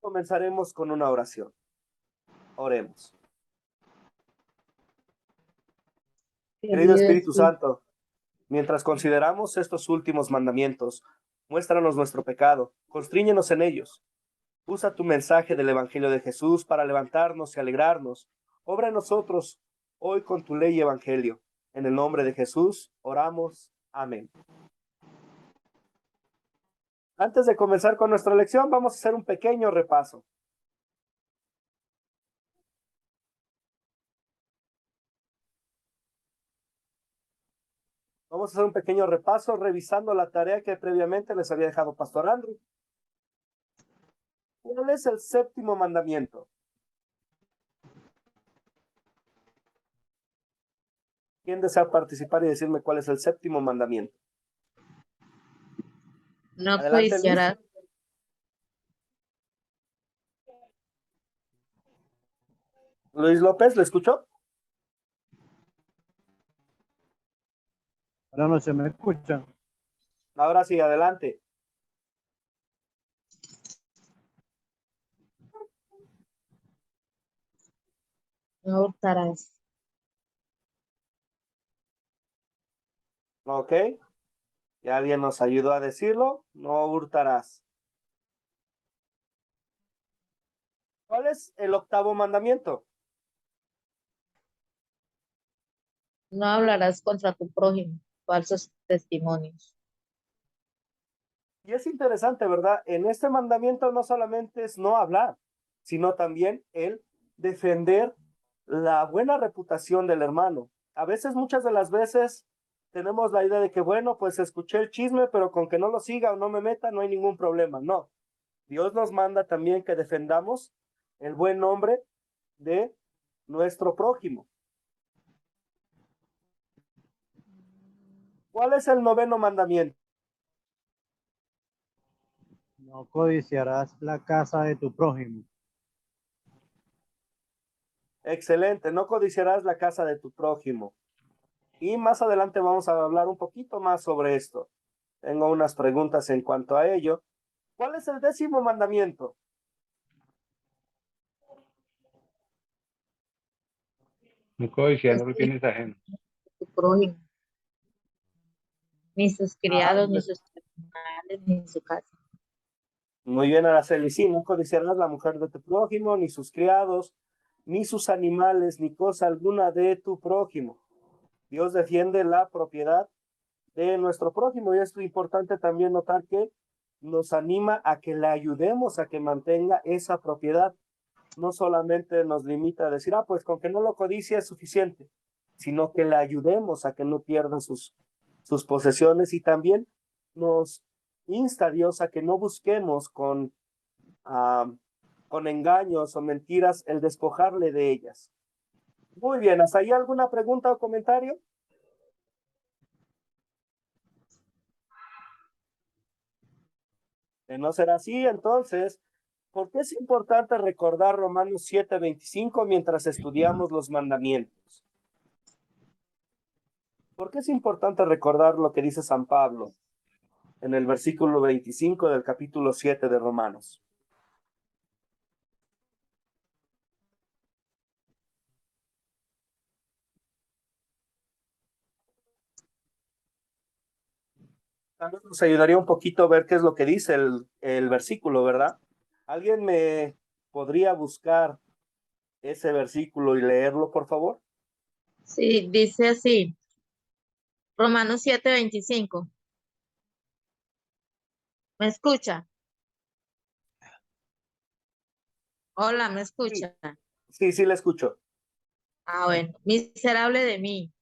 Comenzaremos con una oración. Oremos. Querido Querido Espíritu Espíritu, Santo, mientras consideramos estos últimos mandamientos, muéstranos nuestro pecado, constríñenos en ellos. Usa tu mensaje del Evangelio de Jesús para levantarnos y alegrarnos. Obra en nosotros hoy con tu ley y Evangelio. En el nombre de Jesús oramos. Amén. Antes de comenzar con nuestra lección, vamos a hacer un pequeño repaso. Vamos a hacer un pequeño repaso revisando la tarea que previamente les había dejado Pastor Andrew. ¿Cuál es el séptimo mandamiento? ¿Quién desea participar y decirme cuál es el séptimo mandamiento? no Adelante, Luis. codiciarás. Luis López, ¿le escuchó? Ahora no se me escucha. Ahora sí, adelante. No hurtarás. Ok. Ya alguien nos ayudó a decirlo. No hurtarás. ¿Cuál es el octavo mandamiento? No hablarás contra tu prójimo, falsos testimonios. Y es interesante, ¿verdad? En este mandamiento no solamente es no hablar, sino también el defender la buena reputación del hermano. A veces, muchas de las veces, tenemos la idea de que, bueno, pues escuché el chisme, pero con que no lo siga o no me meta, no hay ningún problema. No. Dios nos manda también que defendamos el buen nombre de nuestro prójimo. ¿Cuál es el noveno mandamiento? No codiciarás la casa de tu prójimo. Excelente, no codiciarás la casa de tu prójimo. Y más adelante vamos a hablar un poquito más sobre esto. Tengo unas preguntas en cuanto a ello. ¿Cuál es el décimo mandamiento? No codiciar los bienes ajenos. Tu prójimo, ni sus Ajá, criados, ni sus animales, ni su casa. muy bien, Araceli. Sí, no codiciarás la mujer de tu prójimo, ni sus criados, ni sus animales, ni cosa alguna de tu prójimo. Dios defiende la propiedad de nuestro prójimo y es importante también notar que nos anima a que le ayudemos a que mantenga esa propiedad. No solamente nos limita a decir, pues con que no lo codicie es suficiente, sino que le ayudemos a que no pierda sus posesiones y también nos insta a Dios a que no busquemos con engaños o mentiras el despojarle de ellas. Muy bien, ¿hasta ahí alguna pregunta o comentario? De no ser así, entonces, ¿por qué es importante recordar Romanos 7:25 mientras estudiamos los mandamientos? ¿Por qué es importante recordar lo que dice San Pablo en el versículo 25 del capítulo 7 de Romanos? Tal vez nos ayudaría un poquito a ver qué es lo que dice el versículo, ¿verdad? ¿Alguien me podría buscar ese versículo y leerlo, por favor? Sí, dice así, Romanos 7:25. ¿Me escucha? Hola, ¿me Sí, escucha? sí, le escucho. Bueno, miserable de mí,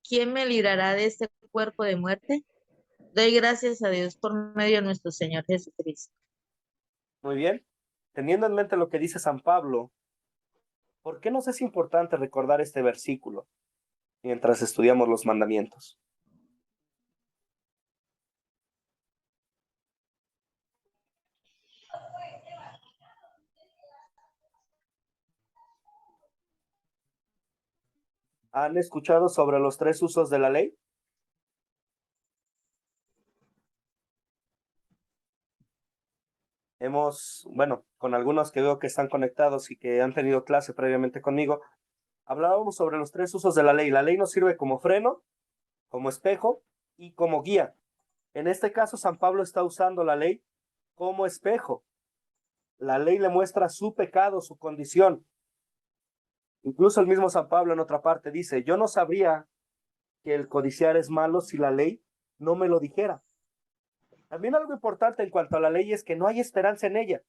¿quién me librará de este cuerpo de muerte? Doy gracias a Dios por medio de nuestro Señor Jesucristo. Muy bien. Teniendo en mente lo que dice San Pablo, ¿por qué nos es importante recordar este versículo mientras estudiamos los mandamientos? ¿Han escuchado sobre los tres usos de la ley? bueno, con algunos que veo que están conectados y que han tenido clase previamente conmigo, hablábamos sobre los tres usos de la ley. La ley nos sirve como freno, como espejo y como guía. En este caso, San Pablo está usando la ley como espejo. La ley le muestra su pecado, su condición. Incluso el mismo San Pablo en otra parte dice, yo no sabría que el codiciar es malo si la ley no me lo dijera. También algo importante en cuanto a la ley es que no hay esperanza en ella.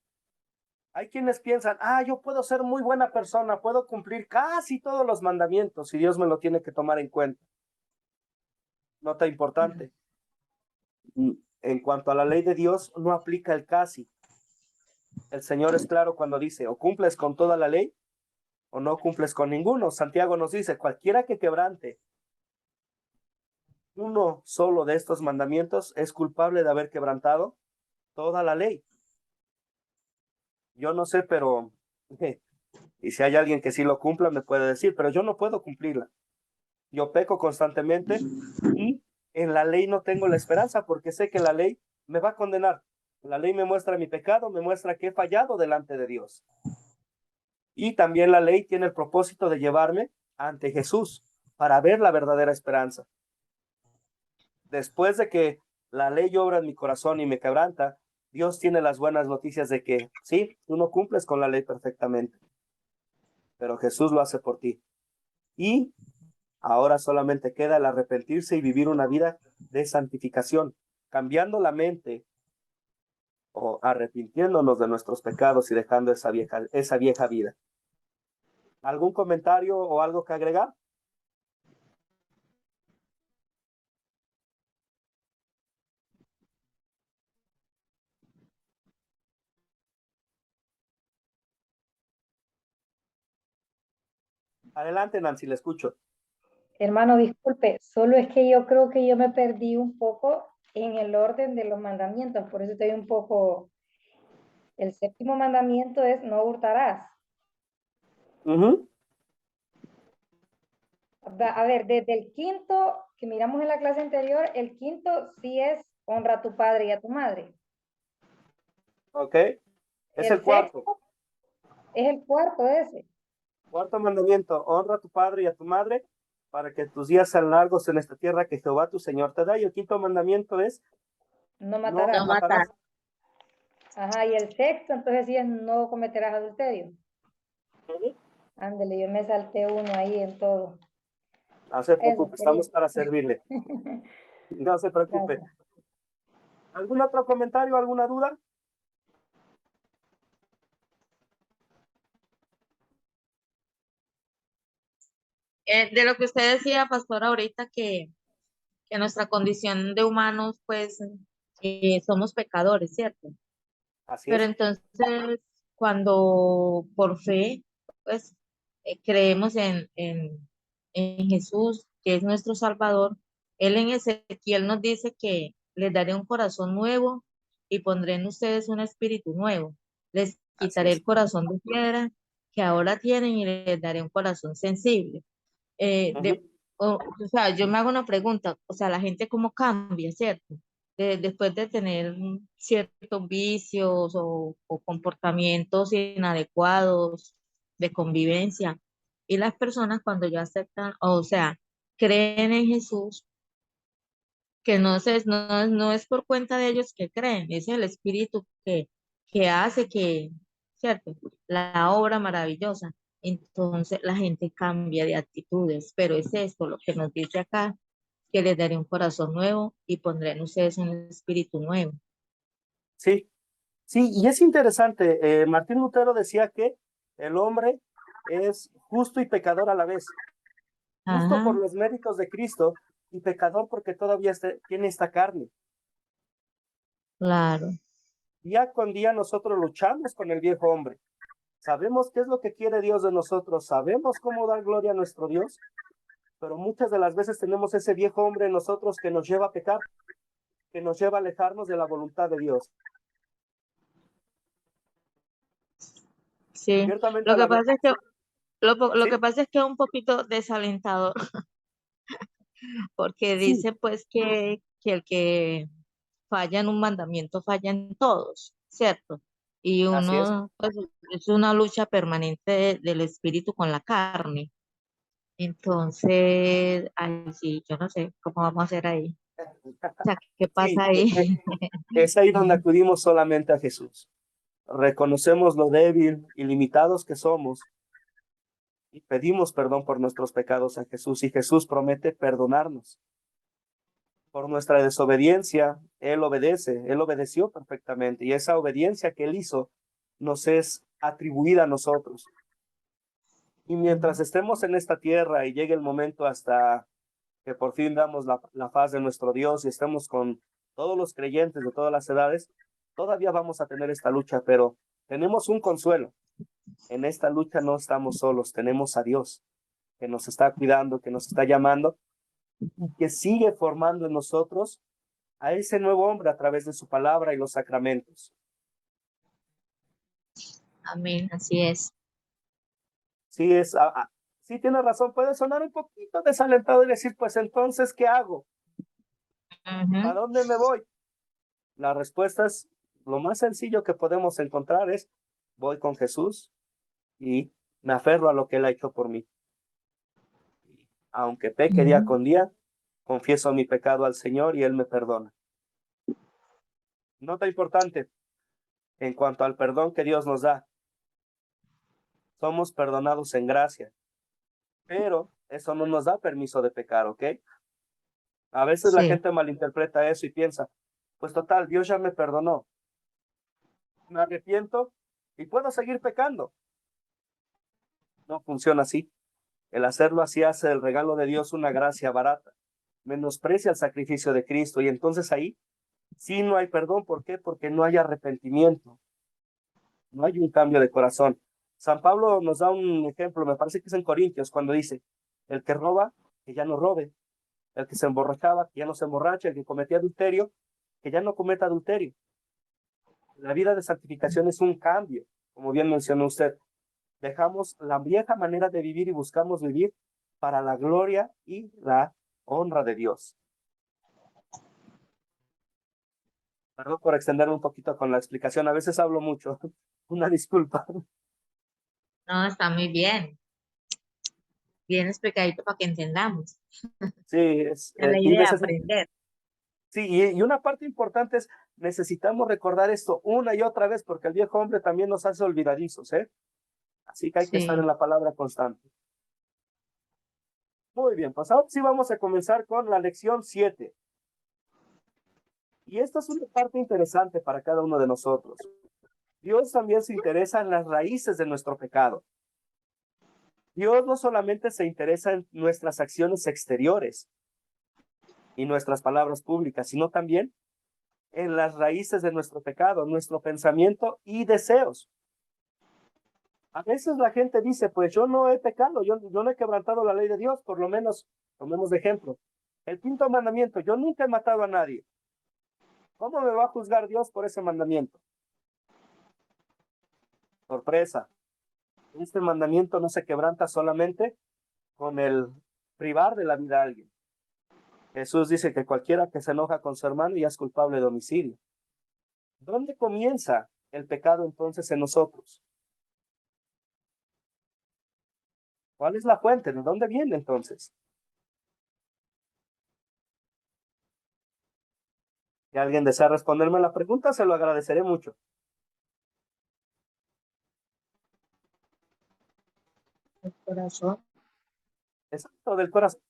Hay quienes piensan, yo puedo ser muy buena persona, puedo cumplir casi todos los mandamientos y Dios me lo tiene que tomar en cuenta. Nota importante. En cuanto a la ley de Dios, no aplica el casi. El Señor es claro cuando dice, o cumples con toda la ley o no cumples con ninguno. Santiago nos dice, cualquiera que quebrante uno solo de estos mandamientos es culpable de haber quebrantado toda la ley. Yo no sé, pero, y si hay alguien que sí lo cumpla, me puede decir, pero yo no puedo cumplirla. Yo peco constantemente y en la ley no tengo la esperanza porque sé que la ley me va a condenar. La ley me muestra mi pecado, me muestra que he fallado delante de Dios. Y también la ley tiene el propósito de llevarme ante Jesús para ver la verdadera esperanza. Después de que la ley obra en mi corazón y me quebranta, Dios tiene las buenas noticias de que sí, tú no cumples con la ley perfectamente, pero Jesús lo hace por ti. Y ahora solamente queda el arrepentirse y vivir una vida de santificación, cambiando la mente o arrepintiéndonos de nuestros pecados y dejando esa vieja vida. ¿Algún comentario o algo que agregar? Adelante, Nancy, le escucho. Hermano, disculpe, solo es que yo creo que yo me perdí un poco en el orden de los mandamientos, por eso estoy un poco... El séptimo mandamiento es no hurtarás. A ver, desde el quinto que miramos en la clase anterior, el quinto sí es honra a tu padre y a tu madre. Ok, es el cuarto. Es el cuarto ese. Cuarto mandamiento, honra a tu padre y a tu madre para que tus días sean largos en esta tierra que Jehová tu Señor te da. Y el quinto mandamiento es No matarás. No matar. Ajá, y el sexto entonces sí es no cometerás adulterio. Ándale, yo me salté uno ahí en todo. No se preocupe, estamos para servirle. No se preocupe. Gracias. ¿Algún otro comentario, alguna duda? De lo que usted decía, pastor, ahorita que nuestra condición de humanos, pues, somos pecadores, ¿cierto? Así Pero es. entonces, cuando por fe, pues, creemos en Jesús, que es nuestro Salvador, Él en Ezequiel nos dice que les daré un corazón nuevo y pondré en ustedes un espíritu nuevo. Les Así quitaré es. el corazón de piedra que ahora tienen y les daré un corazón sensible. O sea, yo me hago una pregunta, o sea, la gente cómo cambia, ¿cierto? Después de tener ciertos vicios o comportamientos inadecuados de convivencia. Y las personas cuando ya aceptan, o sea, creen en Jesús, que no es por cuenta de ellos que creen, es el Espíritu que hace que, ¿cierto? La obra maravillosa. Entonces la gente cambia de actitudes, pero es esto lo que nos dice acá, que les daré un corazón nuevo y pondré en ustedes un espíritu nuevo. Sí, sí, y es interesante. Martín Lutero decía que el hombre es justo y pecador a la vez. Justo por Ajá, los méritos de Cristo y pecador porque todavía tiene esta carne. claro. Día con día nosotros luchamos con el viejo hombre. Sabemos qué es lo que quiere Dios de nosotros, sabemos cómo dar gloria a nuestro Dios, pero muchas de las veces tenemos ese viejo hombre en nosotros que nos lleva a pecar, que nos lleva a alejarnos de la voluntad de Dios. Sí, Ciertamente lo a que la vez, pasa es que lo ¿sí? que pasa es que es un poquito desalentador, porque Sí, dice pues que el que falla en un mandamiento falla en todos, ¿cierto? y Así es. uno, pues, es una lucha permanente del espíritu con la carne. Entonces, ay, sí, yo no sé cómo vamos a hacer ahí. O sea, ¿qué Sí, pasa ahí? es ahí donde acudimos solamente a Jesús. Reconocemos lo débil y limitados que somos y pedimos perdón por nuestros pecados a Jesús, y Jesús promete perdonarnos. Por nuestra desobediencia, Él obedece, Él obedeció perfectamente, y esa obediencia que Él hizo nos es atribuida a nosotros. Y mientras estemos en esta tierra y llegue el momento hasta que por fin damos la paz de nuestro Dios y estemos con todos los creyentes de todas las edades, todavía vamos a tener esta lucha, pero tenemos un consuelo. En esta lucha no estamos solos, tenemos a Dios que nos está cuidando, que nos está llamando, que sigue formando en nosotros a ese nuevo hombre a través de su palabra y los sacramentos. Amén, así es. Sí, sí tiene razón, puede sonar un poquito desalentado y decir, pues entonces, ¿qué hago? ¿A Ujú. dónde me voy? La respuesta es, lo más sencillo que podemos encontrar es, voy con Jesús y me aferro a lo que Él ha hecho por mí. Aunque peque día con día, confieso mi pecado al Señor y Él me perdona. Nota importante, en cuanto al perdón que Dios nos da, somos perdonados en gracia, pero eso no nos da permiso de pecar, ¿ok? A veces la Sí, gente malinterpreta eso y piensa, pues total, Dios ya me perdonó, me arrepiento y puedo seguir pecando. No funciona así. El hacerlo así hace el regalo de Dios una gracia barata, menosprecia el sacrificio de Cristo, y entonces ahí sí no hay perdón. ¿Por qué? Porque no hay arrepentimiento, no hay un cambio de corazón. San Pablo nos da un ejemplo, me parece que es en Corintios, cuando dice, el que roba, que ya no robe, el que se emborrachaba, que ya no se emborrache, el que cometía adulterio, que ya no cometa adulterio. La vida de santificación es un cambio, como bien mencionó usted. Dejamos la vieja manera de vivir y buscamos vivir para la gloria y la honra de Dios. Perdón por extenderme un poquito con la explicación, a veces hablo mucho, una disculpa. no, está muy bien explicadito para que entendamos. Sí, Es la idea, aprender. sí, y una parte importante es, necesitamos recordar esto una y otra vez, porque el viejo hombre también nos hace olvidadizos, ¿eh? Así que hay que estar Sí, en la palabra constante. Muy bien, pues ahora sí vamos a comenzar con la lección 7. Y esta es una parte interesante para cada uno de nosotros. Dios también se interesa en las raíces de nuestro pecado. Dios no solamente se interesa en nuestras acciones exteriores y nuestras palabras públicas, sino también en las raíces de nuestro pecado, nuestro pensamiento y deseos. A veces la gente dice, pues yo no he pecado, yo no he quebrantado la ley de Dios, por lo menos, tomemos de ejemplo. El quinto mandamiento, yo nunca he matado a nadie. ¿Cómo me va a juzgar Dios por ese mandamiento? Sorpresa. Este mandamiento no se quebranta solamente con el privar de la vida a alguien. Jesús dice que cualquiera que se enoja con su hermano ya es culpable de homicidio. ¿Dónde comienza el pecado entonces en nosotros? ¿Cuál es la fuente? ¿De dónde viene entonces? Si alguien desea responderme la pregunta, se lo agradeceré mucho. el corazón. Exacto, del corazón.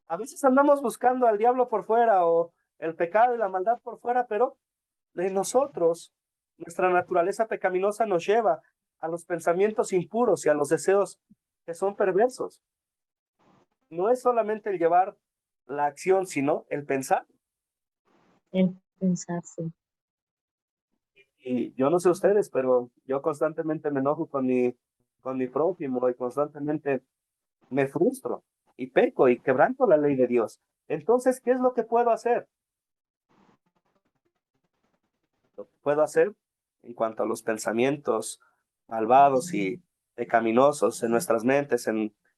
A veces andamos buscando al diablo por fuera o el pecado y la maldad por fuera, pero de nosotros, nuestra naturaleza pecaminosa nos lleva a los pensamientos impuros y a los deseos que son perversos. No es solamente el llevar la acción, sino el pensar. El pensar, sí. Y yo no sé ustedes, pero yo constantemente me enojo con mi prójimo y constantemente me frustro y peco y quebranto la ley de Dios. Entonces, ¿qué es lo que puedo hacer? Lo que puedo hacer en cuanto a los pensamientos malvados y pecaminosos en nuestras mentes,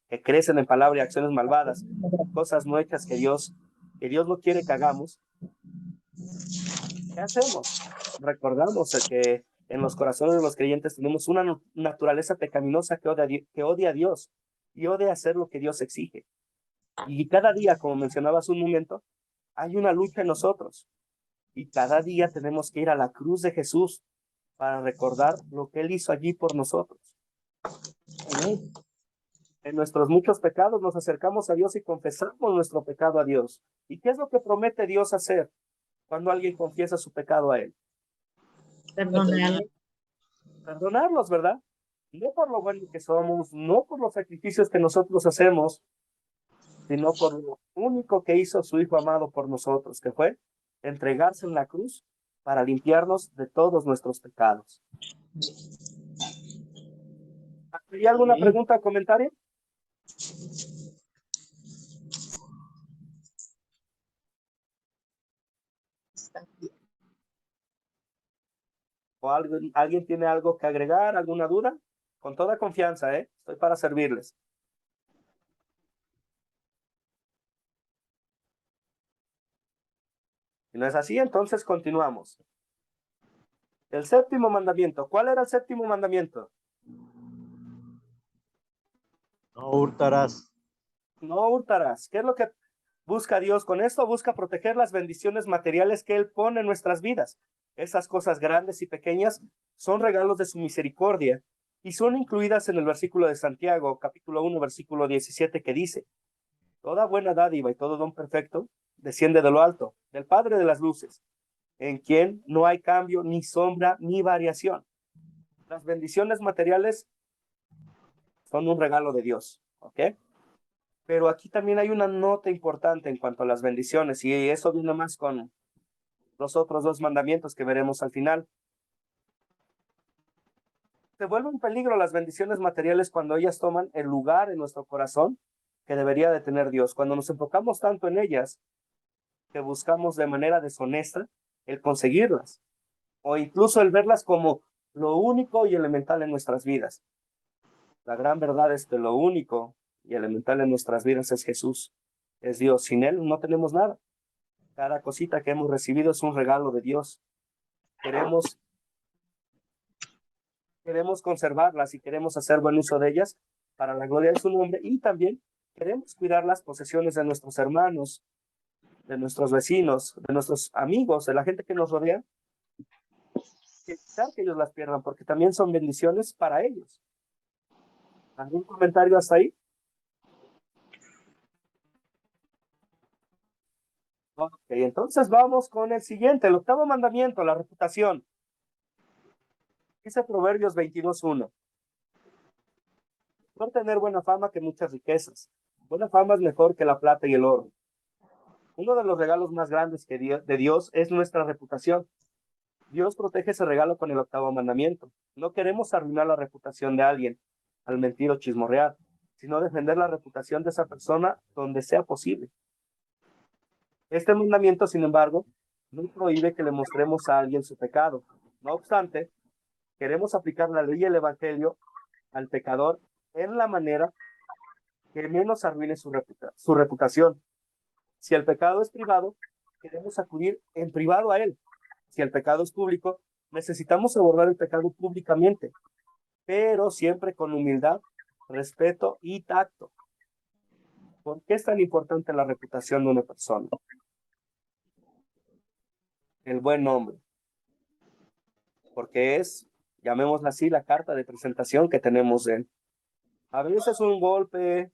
que crecen en palabra y acciones malvadas, cosas no hechas que Dios no quiere que hagamos. ¿Qué hacemos? Recordamos que En los corazones de los creyentes tenemos una naturaleza pecaminosa que odia a Dios y odia hacer lo que Dios exige. Y cada día, como mencionaba hace un momento, hay una lucha en nosotros. Y cada día tenemos que ir a la cruz de Jesús para recordar lo que Él hizo allí por nosotros. En nuestros muchos pecados nos acercamos a Dios y confesamos nuestro pecado a Dios. ¿Y qué es lo que promete Dios hacer cuando alguien confiesa su pecado a Él? Perdonarlo. Perdonarlos, ¿verdad? No por lo bueno que somos, no por los sacrificios que nosotros hacemos, sino por lo único que hizo su Hijo amado por nosotros, que fue entregarse en la cruz para limpiarnos de todos nuestros pecados. ¿Hay alguna pregunta o comentario? ¿O alguien tiene algo que agregar, alguna duda? Con toda confianza, estoy para servirles. Si no es así, entonces continuamos. El séptimo mandamiento. ¿Cuál era el séptimo mandamiento? No hurtarás. No hurtarás. ¿Qué es lo que busca Dios con esto? Busca proteger las bendiciones materiales que Él pone en nuestras vidas. Esas cosas grandes y pequeñas son regalos de su misericordia y son incluidas en el versículo de Santiago, capítulo 1, versículo 17, que dice: toda buena dádiva y todo don perfecto desciende de lo alto, del Padre de las luces, en quien no hay cambio, ni sombra, ni variación. Las bendiciones materiales son un regalo de Dios, ¿ok? Pero aquí también hay una nota importante en cuanto a las bendiciones, y eso viene más con los otros dos mandamientos que veremos al final. Se vuelven un peligro las bendiciones materiales cuando ellas toman el lugar en nuestro corazón que debería de tener Dios. Cuando nos enfocamos tanto en ellas que buscamos de manera deshonesta el conseguirlas, o incluso el verlas como lo único y elemental en nuestras vidas. La gran verdad es que lo único y elemental en nuestras vidas es Jesús, es Dios. Sin Él no tenemos nada. Cada cosita que hemos recibido es un regalo de Dios. Queremos conservarlas y queremos hacer buen uso de ellas para la gloria de su nombre, y también queremos cuidar las posesiones de nuestros hermanos, de nuestros vecinos, de nuestros amigos, de la gente que nos rodea, evitar que ellos las pierdan, porque también son bendiciones para ellos. ¿Algún comentario hasta ahí? Ok, entonces vamos con el siguiente, el octavo mandamiento, la reputación. Dice Proverbios 22:1. Mejor tener buena fama que muchas riquezas. Buena fama es mejor que la plata y el oro. Uno de los regalos más grandes de Dios es nuestra reputación. Dios protege ese regalo con el octavo mandamiento. No queremos arruinar la reputación de alguien al mentir o chismorrear, sino defender la reputación de esa persona donde sea posible. Este mandamiento, sin embargo, no prohíbe que le mostremos a alguien su pecado. No obstante, queremos aplicar la ley y el evangelio al pecador en la manera que menos arruine su reputación. Si el pecado es privado, queremos acudir en privado a él. Si el pecado es público, necesitamos abordar el pecado públicamente, pero siempre con humildad, respeto y tacto. ¿Por qué es tan importante la reputación de una persona? El buen nombre. Porque es, llamémosla así, la carta de presentación que tenemos de él. A veces un golpe,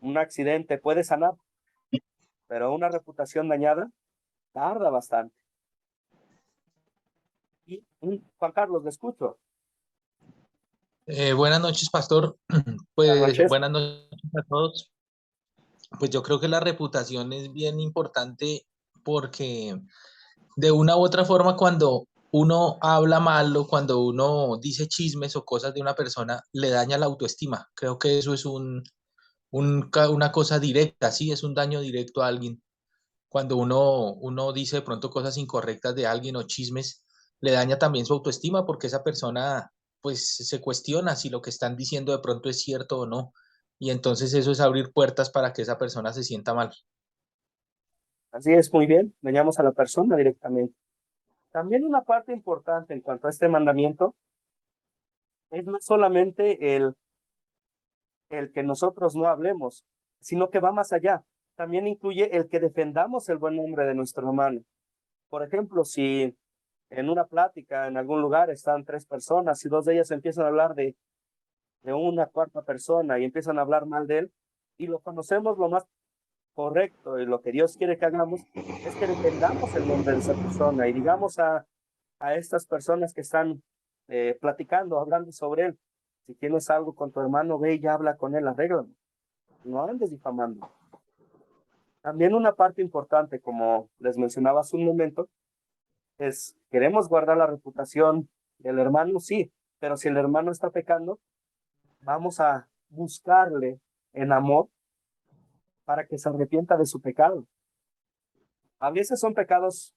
un accidente puede sanar, pero una reputación dañada tarda bastante. Y Juan Carlos, le escucho. Buenas noches, pastor. Pues buenas noches a todos. Pues yo creo que la reputación es bien importante porque de una u otra forma cuando uno habla mal o cuando uno dice chismes o cosas de una persona, le daña la autoestima. Creo que eso es una cosa directa, sí, es un daño directo a alguien. Cuando uno dice de pronto cosas incorrectas de alguien o chismes, le daña también su autoestima porque esa persona pues se cuestiona si lo que están diciendo de pronto es cierto o no. Y entonces eso es abrir puertas para que esa persona se sienta mal. Así es, muy bien. Dañamos a la persona directamente. También una parte importante en cuanto a este mandamiento es no solamente el que nosotros no hablemos, sino que va más allá. También incluye el que defendamos el buen nombre de nuestro hermano. Por ejemplo, si en una plática en algún lugar están 3 personas y 2 de ellas empiezan a hablar de una cuarta persona y empiezan a hablar mal de él, y lo conocemos, lo más correcto y lo que Dios quiere que hagamos es que defendamos el nombre de esa persona y digamos a estas personas que están platicando, hablando sobre él: si tienes algo con tu hermano, ve y habla con él, arréglalo, no andes difamando. También una parte importante, como les mencionaba hace un momento, es: queremos guardar la reputación del hermano, sí, pero si el hermano está pecando, vamos a buscarle en amor para que se arrepienta de su pecado. A veces son pecados,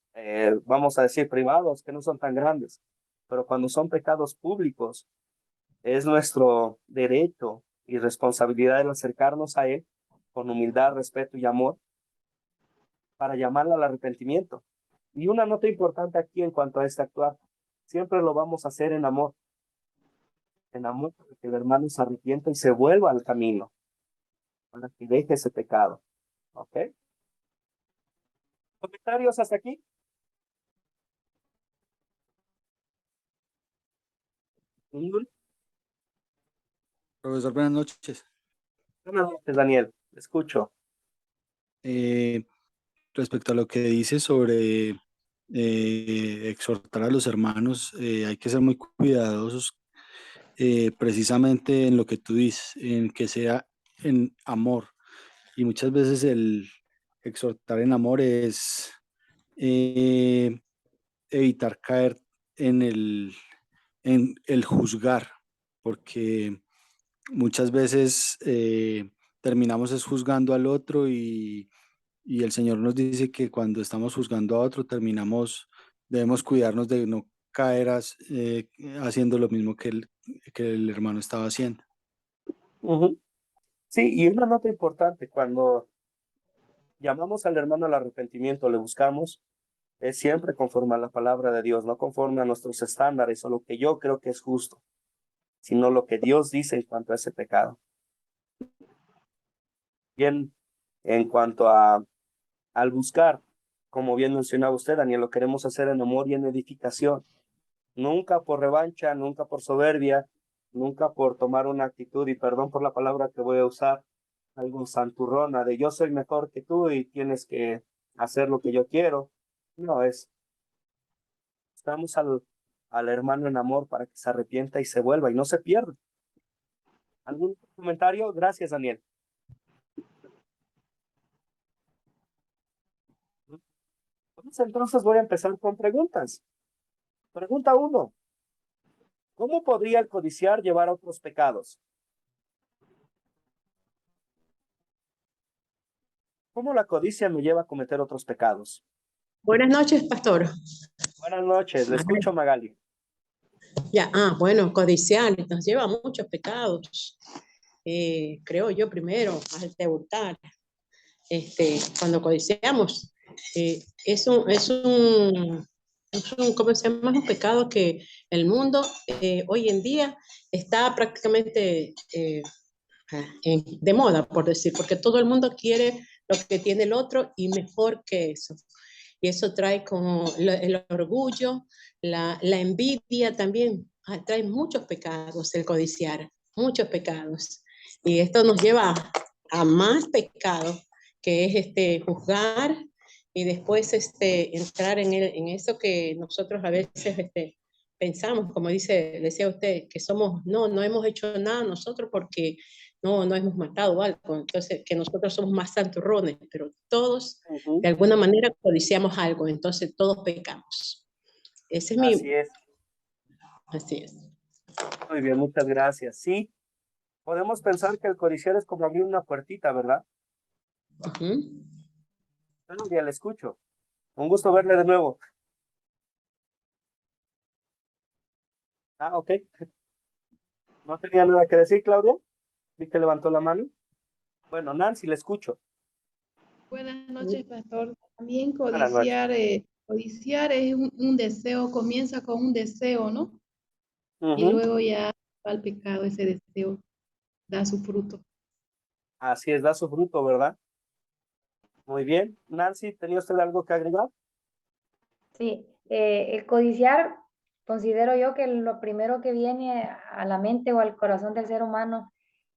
vamos a decir, privados, que no son tan grandes, pero cuando son pecados públicos, es nuestro derecho y responsabilidad el acercarnos a él con humildad, respeto y amor para llamarle al arrepentimiento. Y una nota importante aquí en cuanto a este actuar: siempre lo vamos a hacer en amor para que el hermano se arrepienta y se vuelva al camino, para que deje ese pecado. ¿Ok? ¿Comentarios hasta aquí? ¿Ningún? Profesor, buenas noches. Buenas noches, Daniel. Escucho. Respecto a lo que dice sobre exhortar a los hermanos, hay que ser muy cuidadosos precisamente en lo que tú dices, en que sea en amor. Y muchas veces el exhortar en amor es evitar caer en el juzgar, porque muchas veces terminamos es juzgando al otro y el Señor nos dice que cuando estamos juzgando a otro debemos cuidarnos de no caer haciendo lo mismo que el hermano estaba haciendo. Uh-huh. Sí, y una nota importante: cuando llamamos al hermano al arrepentimiento, le buscamos, es siempre conforme a la palabra de Dios, no conforme a nuestros estándares o lo que yo creo que es justo, sino lo que Dios dice en cuanto a ese pecado. Bien, en cuanto al buscar, como bien mencionaba usted, Daniel, lo queremos hacer en amor y en edificación, nunca por revancha, nunca por soberbia, nunca por tomar una actitud, y perdón por la palabra que voy a usar, algo santurrona, de yo soy mejor que tú y tienes que hacer lo que yo quiero. No, estamos al hermano en amor para que se arrepienta y se vuelva y no se pierda. ¿Algún comentario? Gracias, Daniel. Pues entonces voy a empezar con preguntas. Pregunta 1. ¿Cómo podría el codiciar llevar a otros pecados? ¿Cómo la codicia me lleva a cometer otros pecados? Buenas noches, pastor. Buenas noches, le escucho, Magali. Ya, bueno, codiciar nos lleva a muchos pecados. Creo yo primero, al de hurtar. Cuando codiciamos, es un, ¿cómo se llama? Un pecado que el mundo hoy en día está prácticamente de moda, por decir, porque todo el mundo quiere lo que tiene el otro y mejor que eso. Y eso trae como el orgullo, la envidia también, trae muchos pecados el codiciar, muchos pecados. Y esto nos lleva a más pecado, que es juzgar y después entrar en eso que nosotros a veces pensamos, como decía usted, que no hemos hecho nada nosotros porque no hemos matado algo, entonces que nosotros somos más santurrones, pero todos de alguna manera codiciamos algo, entonces todos pecamos. Ese es Así es. Así es. Muy bien, muchas gracias. Sí, podemos pensar que el codiciar es como abrir una puertita, ¿verdad? Bueno, ya le escucho. Un gusto verle de nuevo. Ok. ¿No tenía nada que decir, Claudia? Vi que levantó la mano. Bueno, Nancy, le escucho. Buenas noches, pastor. También codiciar codiciar es un deseo, comienza con un deseo, ¿no? Y luego ya va al pecado, ese deseo da su fruto. Así es, da su fruto, ¿verdad? Muy bien. Nancy, ¿tenía usted algo que agregar? Sí, el codiciar, considero yo que lo primero que viene a la mente o al corazón del ser humano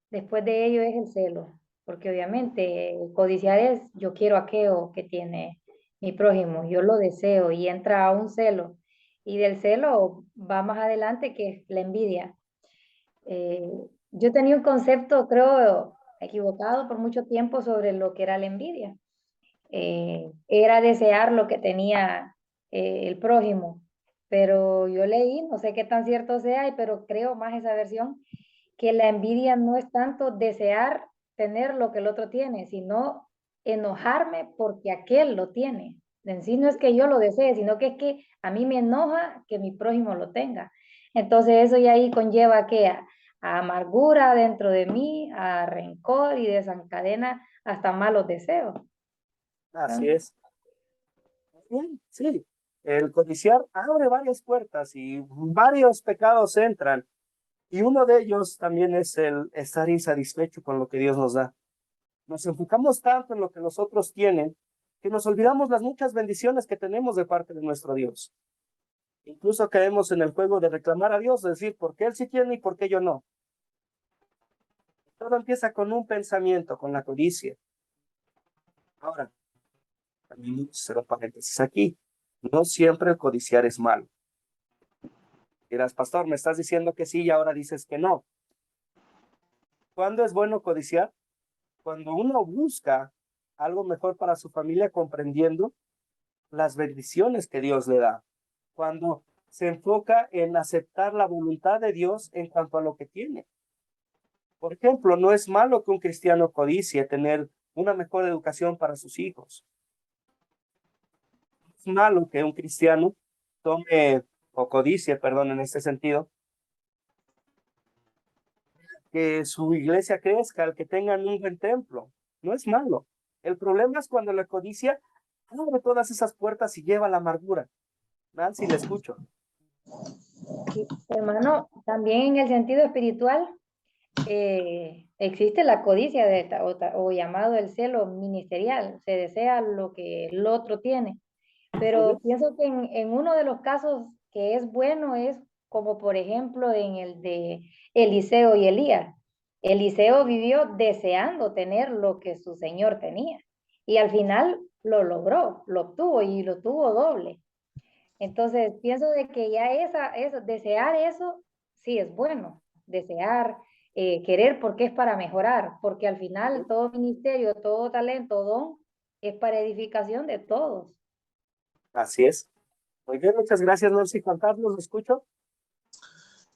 después de ello es el celo, porque obviamente el codiciar es yo quiero aquello que tiene mi prójimo, yo lo deseo y entra a un celo. Y del celo va más adelante que es la envidia. Eh, yo tenía un concepto, creo, equivocado por mucho tiempo sobre lo que era la envidia. Era desear lo que tenía el prójimo, pero yo leí, no sé qué tan cierto sea, pero creo más esa versión, que la envidia no es tanto desear tener lo que el otro tiene, sino enojarme porque aquel lo tiene. En sí no es que yo lo desee, sino que es que a mí me enoja que mi prójimo lo tenga. Entonces eso ya ahí conlleva que a amargura dentro de mí, a rencor y desencadena hasta malos deseos. Así es. Bien, sí. El codiciar abre varias puertas y varios pecados entran. Y uno de ellos también es el estar insatisfecho con lo que Dios nos da. Nos enfocamos tanto en lo que los otros tienen que nos olvidamos las muchas bendiciones que tenemos de parte de nuestro Dios. Incluso caemos en el juego de reclamar a Dios, de decir, ¿por qué Él sí tiene y por qué yo no? Todo empieza con un pensamiento, con la codicia. Ahora, también cero paréntesis aquí. No siempre el codiciar es malo. Dirás, pastor, me estás diciendo que sí y ahora dices que no. ¿Cuándo es bueno codiciar? Cuando uno busca algo mejor para su familia, comprendiendo las bendiciones que Dios le da. Cuando se enfoca en aceptar la voluntad de Dios en cuanto a lo que tiene. Por ejemplo, no es malo que un cristiano codicie tener una mejor educación para sus hijos. Es malo que un cristiano tome o codicie, perdón, en este sentido, que su iglesia crezca, que tengan un buen templo. No es malo. El problema es cuando la codicia abre todas esas puertas y lleva a la amargura. Nancy, le escucho. Sí, hermano, también en el sentido espiritual existe la codicia o llamado el celo ministerial. Se desea lo que el otro tiene. Pero pienso que en uno de los casos que es bueno es como por ejemplo en el de Eliseo y Elías. Eliseo vivió deseando tener lo que su señor tenía y al final lo logró, lo obtuvo y lo tuvo doble. Entonces pienso de que ya desear eso sí es bueno, desear, querer porque es para mejorar, porque al final todo ministerio, todo talento, don es para edificación de todos. Así es. Muy bien, muchas gracias, Nancy. Juan Carlos, ¿lo escucho?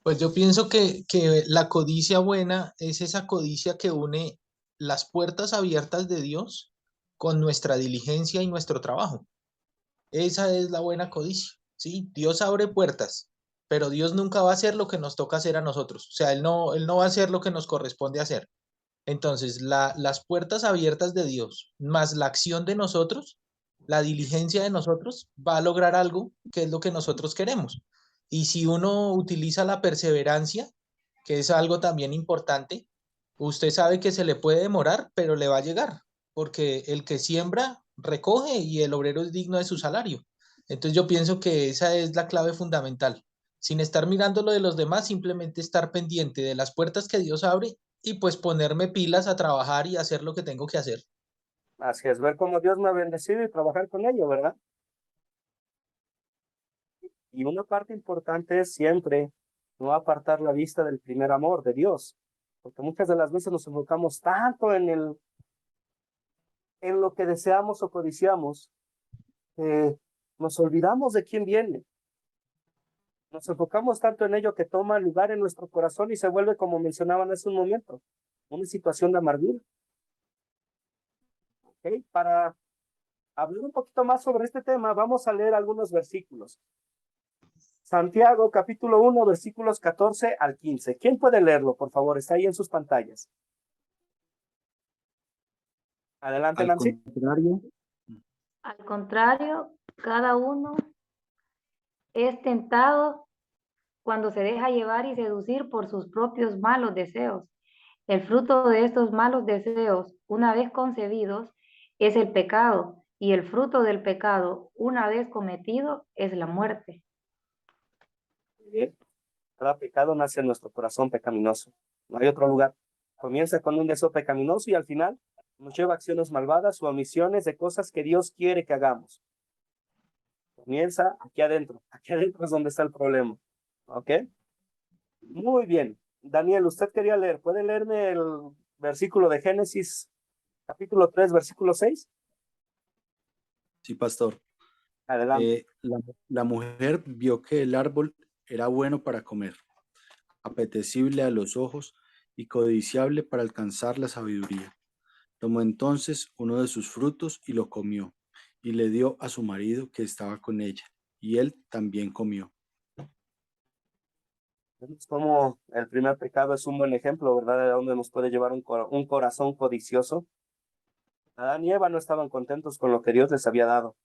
Pues yo pienso que la codicia buena es esa codicia que une las puertas abiertas de Dios con nuestra diligencia y nuestro trabajo. Esa es la buena codicia, ¿sí? Dios abre puertas, pero Dios nunca va a hacer lo que nos toca hacer a nosotros. O sea, Él no va a hacer lo que nos corresponde hacer. Entonces, las puertas abiertas de Dios, más la acción de nosotros, la diligencia de nosotros, va a lograr algo que es lo que nosotros queremos. Y si uno utiliza la perseverancia, que es algo también importante, usted sabe que se le puede demorar, pero le va a llegar, porque el que siembra, recoge y el obrero es digno de su salario. Entonces yo pienso que esa es la clave fundamental. Sin estar mirando lo de los demás, simplemente estar pendiente de las puertas que Dios abre y pues ponerme pilas a trabajar y hacer lo que tengo que hacer. Así es, ver cómo Dios me ha bendecido y trabajar con ello, ¿verdad? Y una parte importante es siempre no apartar la vista del primer amor de Dios, porque muchas de las veces nos enfocamos tanto en lo que deseamos o codiciamos, que nos olvidamos de quién viene. Nos enfocamos tanto en ello que toma lugar en nuestro corazón y se vuelve, como mencionaban hace un momento, una situación de amargura. ¿Okay? Para hablar un poquito más sobre este tema, vamos a leer algunos versículos. Santiago, capítulo 1, versículos 14 al 15. ¿Quién puede leerlo, por favor? Está ahí en sus pantallas. Adelante, Nancy. Al contrario, Al contrario, cada uno es tentado cuando se deja llevar y seducir por sus propios malos deseos. El fruto de estos malos deseos, una vez concebidos, es el pecado, y el fruto del pecado, una vez cometido, es la muerte. Bien. Cada pecado nace en nuestro corazón pecaminoso. No hay otro lugar. Comienza con un deseo pecaminoso y al final nos lleva a acciones malvadas o omisiones de cosas que Dios quiere que hagamos. Comienza aquí adentro. Aquí adentro es donde está el problema. ¿Ok? Muy bien. Daniel, usted quería leer. ¿Puede leerme el versículo de Génesis, capítulo 3, versículo 6? Sí, pastor. Adelante. La mujer vio que el árbol era bueno para comer, apetecible a los ojos y codiciable para alcanzar la sabiduría. Tomó entonces uno de sus frutos y lo comió, y le dio a su marido que estaba con ella, y él también comió. Es como el primer pecado es un buen ejemplo, ¿verdad? De dónde nos puede llevar un corazón codicioso. Adán y Eva no estaban contentos con lo que Dios les había dado.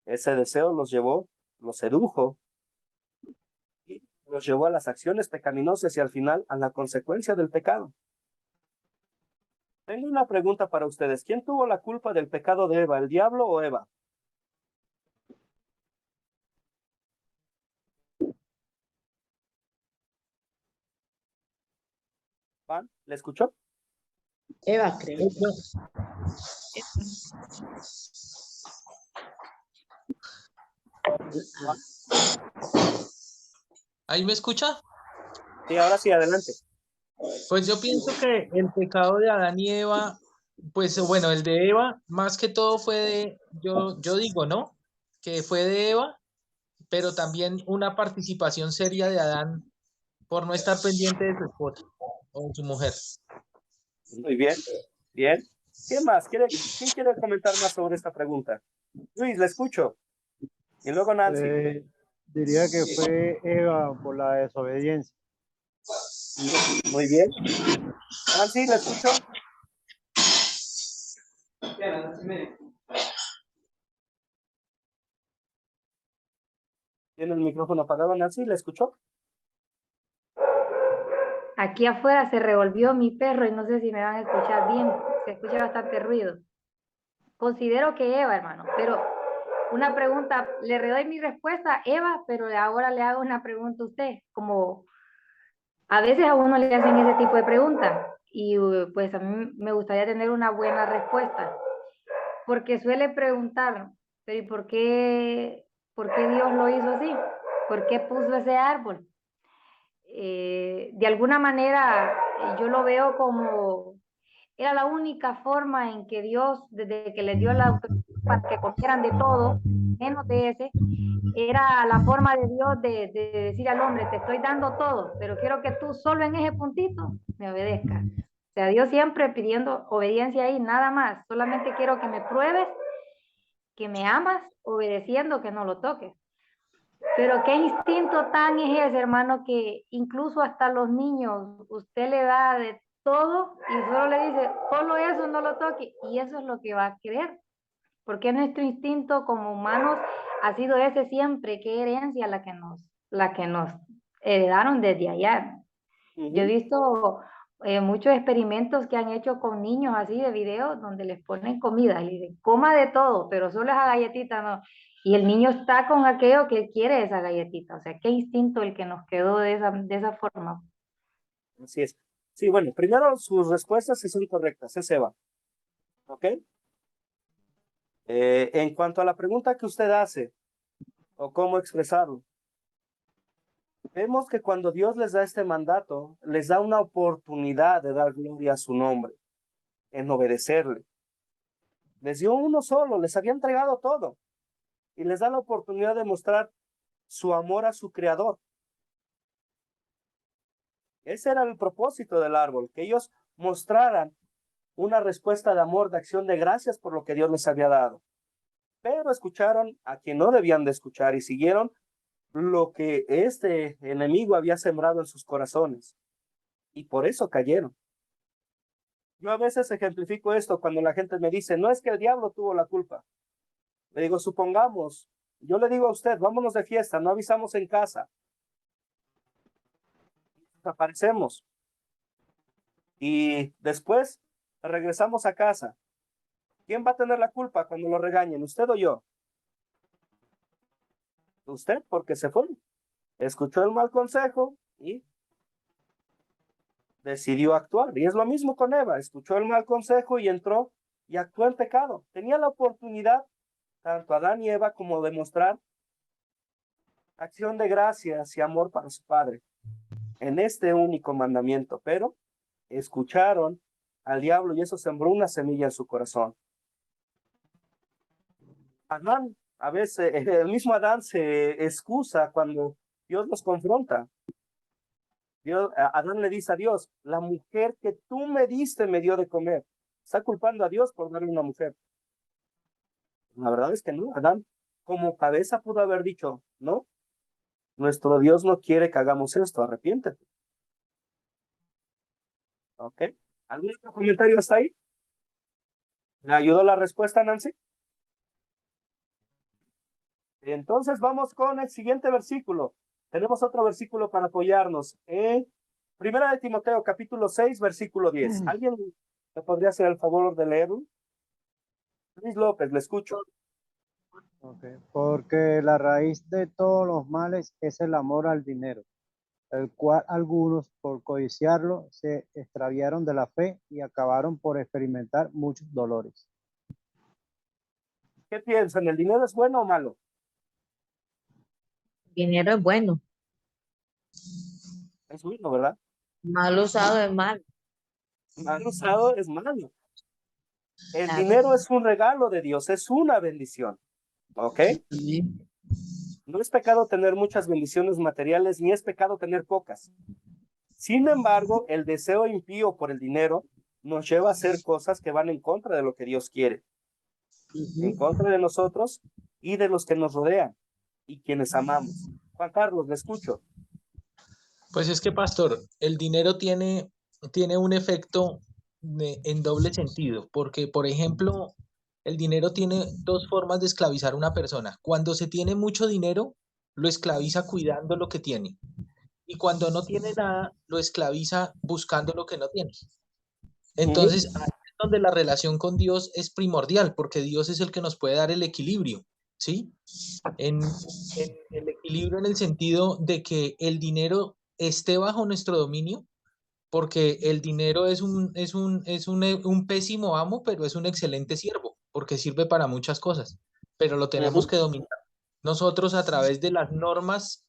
Ese deseo los llevó, los sedujo, y los llevó a las acciones pecaminosas y al final a la consecuencia del pecado. Tengo una pregunta para ustedes. ¿Quién tuvo la culpa del pecado de Eva, el diablo o Eva? ¿Juan? ¿Le escuchó? Eva, creo. ¿Juan? ¿Ahí me escucha? Sí, ahora sí, adelante. Pues yo pienso que el pecado de Adán y Eva, pues bueno, el de Eva, más que todo fue de, yo digo, ¿no? Que fue de Eva, pero también una participación seria de Adán por no estar pendiente de su esposa o de su mujer. Muy bien, bien. ¿Quién más? ¿Quién quiere comentar más sobre esta pregunta? Luis, le escucho. Y luego Nancy. Diría que fue Eva por la desobediencia. Muy bien. Nancy, le escucho. ¿Tiene el micrófono apagado, Nancy? ¿Le escuchó? Aquí afuera se revolvió mi perro y no sé si me van a escuchar bien, se escucha bastante ruido. Considero que Eva, hermano, pero una pregunta, le doy mi respuesta a Eva, pero ahora le hago una pregunta a usted, como a veces a uno le hacen ese tipo de preguntas y pues a mí me gustaría tener una buena respuesta, porque suele preguntar, pero ¿y por qué Dios lo hizo así? ¿Por qué puso ese árbol? De alguna manera yo lo veo como era la única forma en que Dios, desde que les dio la autorización para que comieran de todo, menos de ese, era la forma de Dios de decir al hombre, te estoy dando todo, pero quiero que tú solo en ese puntito me obedezcas. O sea, Dios siempre pidiendo obediencia ahí, nada más. Solamente quiero que me pruebes que me amas, obedeciendo que no lo toques. Pero qué instinto tan es ese, hermano, que incluso hasta los niños, usted le da de todo y solo le dice, solo eso no lo toque, y eso es lo que va a querer. Porque nuestro instinto como humanos ha sido ese siempre, qué herencia la que nos heredaron desde allá. Yo he visto muchos experimentos que han hecho con niños así de videos donde les ponen comida y le dicen, coma de todo, pero solo esa galletita no. Y el niño está con aquello que quiere esa galletita. O sea, qué instinto el que nos quedó de esa forma. Así es. Sí, bueno, primero sus respuestas sí son correctas, es Eva. ¿Ok? En cuanto a la pregunta que usted hace, o cómo expresarlo, vemos que cuando Dios les da este mandato, les da una oportunidad de dar gloria a su nombre, en obedecerle. Les dio uno solo, les había entregado todo, y les da la oportunidad de mostrar su amor a su creador. Ese era el propósito del árbol, que ellos mostraran una respuesta de amor, de acción de gracias por lo que Dios les había dado. Pero escucharon a quien no debían de escuchar y siguieron lo que este enemigo había sembrado en sus corazones. Y por eso cayeron. Yo a veces ejemplifico esto cuando la gente me dice, no es que el diablo tuvo la culpa. Le digo, supongamos, yo le digo a usted, vámonos de fiesta, no avisamos en casa. Desaparecemos. Y después regresamos a casa. ¿Quién va a tener la culpa cuando lo regañen, usted o yo? Usted, porque se fue. Escuchó el mal consejo y decidió actuar. Y es lo mismo con Eva. Escuchó el mal consejo y entró y actuó en pecado. Tenía la oportunidad, tanto Adán y Eva, como demostrar acción de gracias y amor para su padre en este único mandamiento, pero escucharon al diablo y eso sembró una semilla en su corazón. Adán, a veces, el mismo Adán se excusa cuando Dios los confronta. Adán le dice a Dios, la mujer que tú me diste me dio de comer. Está culpando a Dios por darle una mujer. La verdad es que no. Adán, como cabeza, pudo haber dicho, no, nuestro Dios no quiere que hagamos esto, arrepiéntete. ¿Ok? ¿Algún otro comentario hasta ahí? ¿Le ayudó la respuesta, Nancy? Entonces vamos con el siguiente versículo. Tenemos otro versículo para apoyarnos. Primera de Timoteo, capítulo 6, versículo 10. ¿Alguien me podría hacer el favor de leerlo? Luis López, le escucho. Okay. Porque la raíz de todos los males es el amor al dinero, el cual algunos, por codiciarlo, se extraviaron de la fe y acabaron por experimentar muchos dolores. ¿Qué piensan? ¿El dinero es bueno o malo? Dinero es bueno, Es bueno, ¿verdad? mal usado es mal. Mal usado es malo. El Claro. dinero es un regalo de Dios, es una bendición. ¿Ok? No es pecado tener muchas bendiciones materiales, ni es pecado tener pocas. Sin embargo, el deseo impío por el dinero nos lleva a hacer cosas que van en contra de lo que Dios quiere, en contra de nosotros y de los que nos rodean y quienes amamos. Juan Carlos, le escucho. Pues es que, pastor, el dinero tiene un efecto en doble sentido, porque, por ejemplo, el dinero tiene dos formas de esclavizar a una persona. Cuando se tiene mucho dinero, lo esclaviza cuidando lo que tiene. Y cuando no tiene nada, lo esclaviza buscando lo que no tiene. Entonces, ahí es donde la relación con Dios es primordial, porque Dios es el que nos puede dar el equilibrio, ¿sí? En el equilibrio en el sentido de que el dinero esté bajo nuestro dominio, porque el dinero es un pésimo amo, pero es un excelente siervo, porque sirve para muchas cosas, pero lo tenemos que dominar nosotros a través de las normas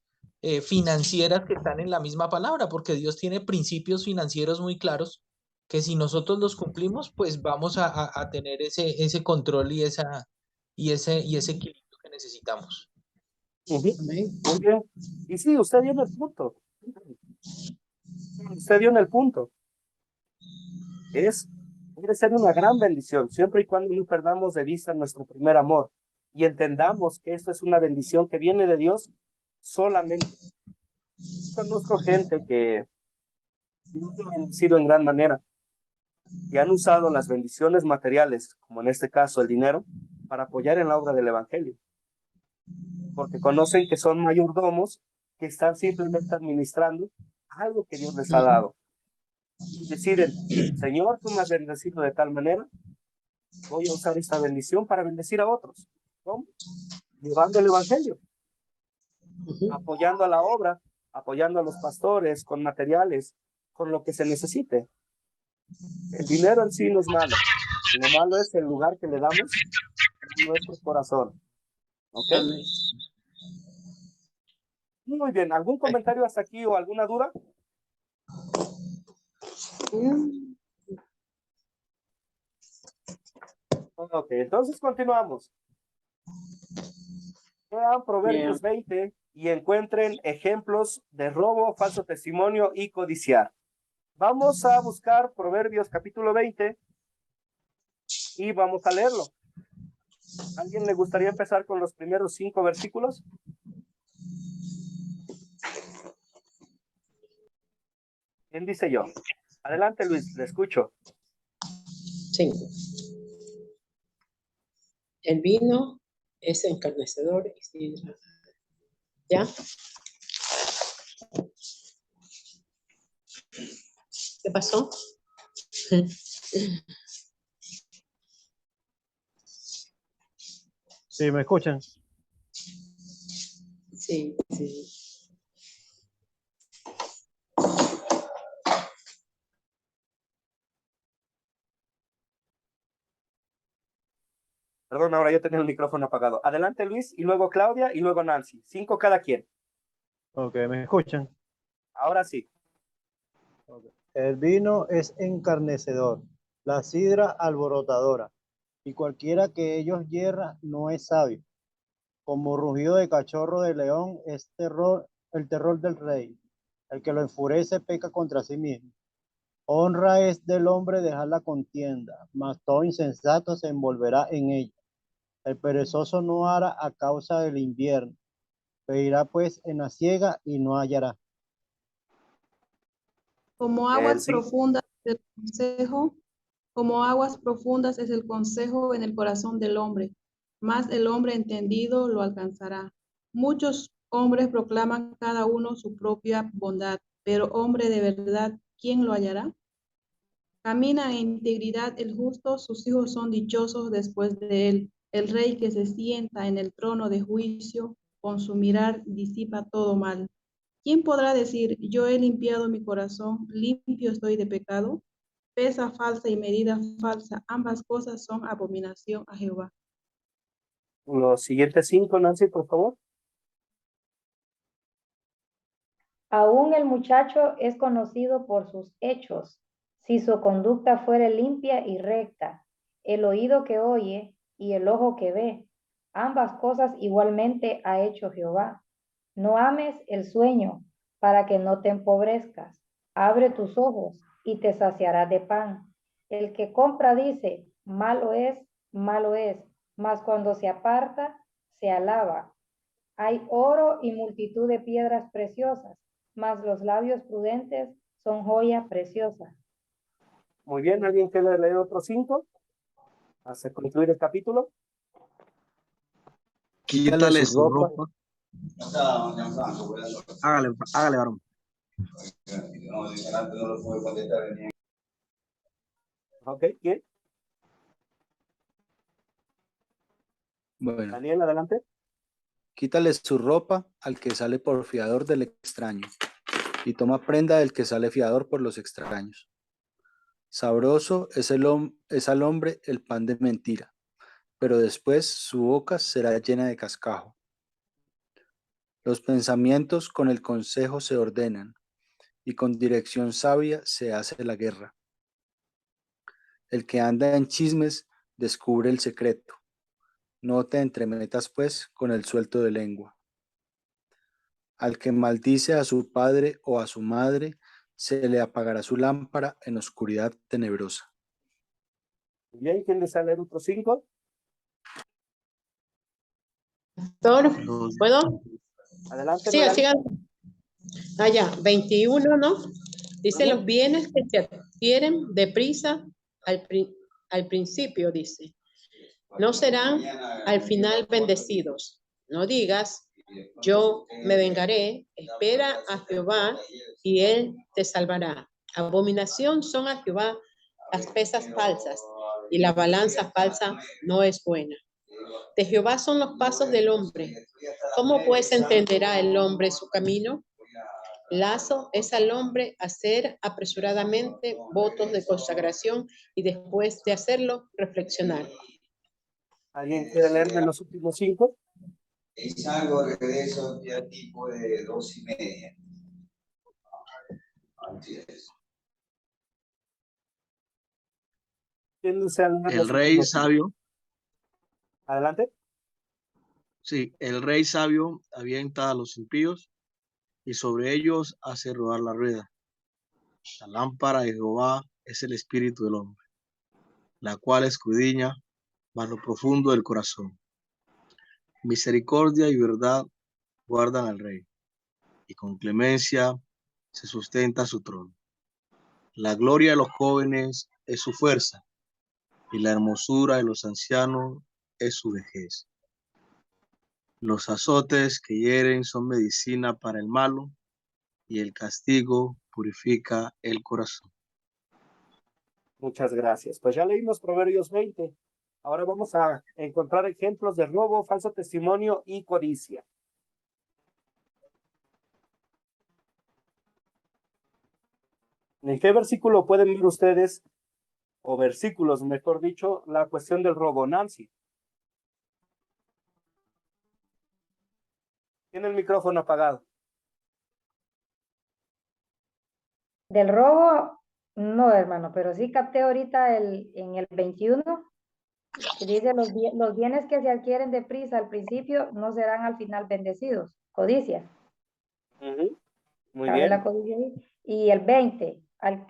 financieras que están en la misma palabra, porque Dios tiene principios financieros muy claros que si nosotros los cumplimos, pues vamos a tener ese control y ese equilibrio que necesitamos. Muy bien. Y sí, usted dio en el punto. Usted dio en el punto. Puede ser una gran bendición, siempre y cuando no perdamos de vista nuestro primer amor y entendamos que esto es una bendición que viene de Dios solamente. Conozco gente que no ha bendecido en gran manera y han usado las bendiciones materiales, como en este caso el dinero, para apoyar en la obra del Evangelio, porque conocen que son mayordomos que están simplemente administrando algo que Dios les ha dado. Y deciden, Señor, tú me has bendecido de tal manera, voy a usar esta bendición para bendecir a otros. ¿Cómo? Llevando el Evangelio, apoyando a la obra, apoyando a los pastores con materiales, con lo que se necesite. El dinero en sí no es malo. Lo malo es el lugar que le damos en nuestro corazón. ¿Ok? Muy bien. ¿Algún comentario hasta aquí o alguna duda? Ok, entonces continuamos. Vean Proverbios 20 y encuentren ejemplos de robo, falso testimonio y codiciar. Vamos a buscar Proverbios capítulo 20 y vamos a leerlo. ¿A alguien le gustaría empezar con los primeros 5 versículos? ¿Quién dice yo? Adelante, Luis, le escucho. 5. El vino es encarnecedor y sidra. ¿Ya? ¿Qué pasó? Sí, ¿me escuchan? Sí, sí. Perdón, ahora yo tenía el micrófono apagado. Adelante, Luis, y luego Claudia, y luego Nancy. 5 cada quien. Ok, ¿me escuchan? Ahora sí. Okay. El vino es encarnecedor, la sidra alborotadora, y cualquiera que ellos hierra no es sabio. Como rugido de cachorro de león es el terror del rey. El que lo enfurece peca contra sí mismo. Honra es del hombre dejar la contienda, mas todo insensato se envolverá en ella. El perezoso no hará a causa del invierno, pedirá pues en la siega y no hallará. Como aguas profundas es el consejo, como aguas profundas es el consejo en el corazón del hombre, mas el hombre entendido lo alcanzará. Muchos hombres proclaman cada uno su propia bondad, pero hombre de verdad, ¿quién lo hallará? Camina en integridad el justo, sus hijos son dichosos después de él. El rey que se sienta en el trono de juicio, con su mirar disipa todo mal. ¿Quién podrá decir, yo he limpiado mi corazón, limpio estoy de pecado? Pesa falsa y medida falsa, ambas cosas son abominación a Jehová. Los siguientes 5, Nancy, por favor. Aún el muchacho es conocido por sus hechos, si su conducta fuere limpia y recta. El oído que oye y el ojo que ve, ambas cosas igualmente ha hecho Jehová. No ames el sueño para que no te empobrezcas. Abre tus ojos y te saciarás de pan. El que compra dice, malo es, mas cuando se aparta, se alaba. Hay oro y multitud de piedras preciosas, mas los labios prudentes son joya preciosa. Muy bien, ¿alguien quiere leer otros 5? Hasta concluir el capítulo. Quítale su ropa. Hágale, varón. Ok, ¿quién? Bueno, Daniel, adelante. quítale su ropa al que sale por fiador del extraño, y toma prenda del que sale fiador por los extraños. Sabroso es al hombre el pan de mentira, pero después su boca será llena de cascajo. Los pensamientos con el consejo se ordenan, y con dirección sabia se hace la guerra. El que anda en chismes descubre el secreto. No te entremetas, pues, con el suelto de lengua. Al que maldice a su padre o a su madre, se le apagará su lámpara en oscuridad tenebrosa. Bien, ¿quién desea leer otros 5? ¿Puedo? Adelante. Siga. Allá, 21, ¿no? Dice, los bienes que se adquieren deprisa al principio, dice, no serán al final bendecidos. No digas, yo me vengaré, espera a Jehová y él te salvará. Abominación son a Jehová las pesas falsas y la balanza falsa no es buena. De Jehová son los pasos del hombre. ¿Cómo pues entenderá el hombre su camino? Lazo es al hombre hacer apresuradamente votos de consagración y después de hacerlo reflexionar. ¿Alguien quiere leerme los últimos 5? Es algo regreso ya tipo de 2:30. ¿Quién desea leer El los rey últimos 5? sabio. Adelante. Sí, el rey sabio avienta a los impíos y sobre ellos hace rodar la rueda. La lámpara de Jehová es el espíritu del hombre, la cual escudriña más lo profundo del corazón. Misericordia y verdad guardan al rey, y con clemencia se sustenta su trono. La gloria de los jóvenes es su fuerza, y la hermosura de los ancianos es su vejez. Los azotes que hieren son medicina para el malo, y el castigo purifica el corazón. Muchas gracias. Pues ya leímos Proverbios 20. Ahora vamos a encontrar ejemplos de robo, falso testimonio y codicia. ¿En qué versículo pueden ver ustedes, o versículos, mejor dicho, la cuestión del robo? Nancy. Tiene el micrófono apagado. Del robo, no, hermano, pero sí capté ahorita en el 21, que dice los bienes que se adquieren deprisa al principio no serán al final bendecidos. Codicia. Muy ¿Cabe bien. la codicia ahí? Y el 20, era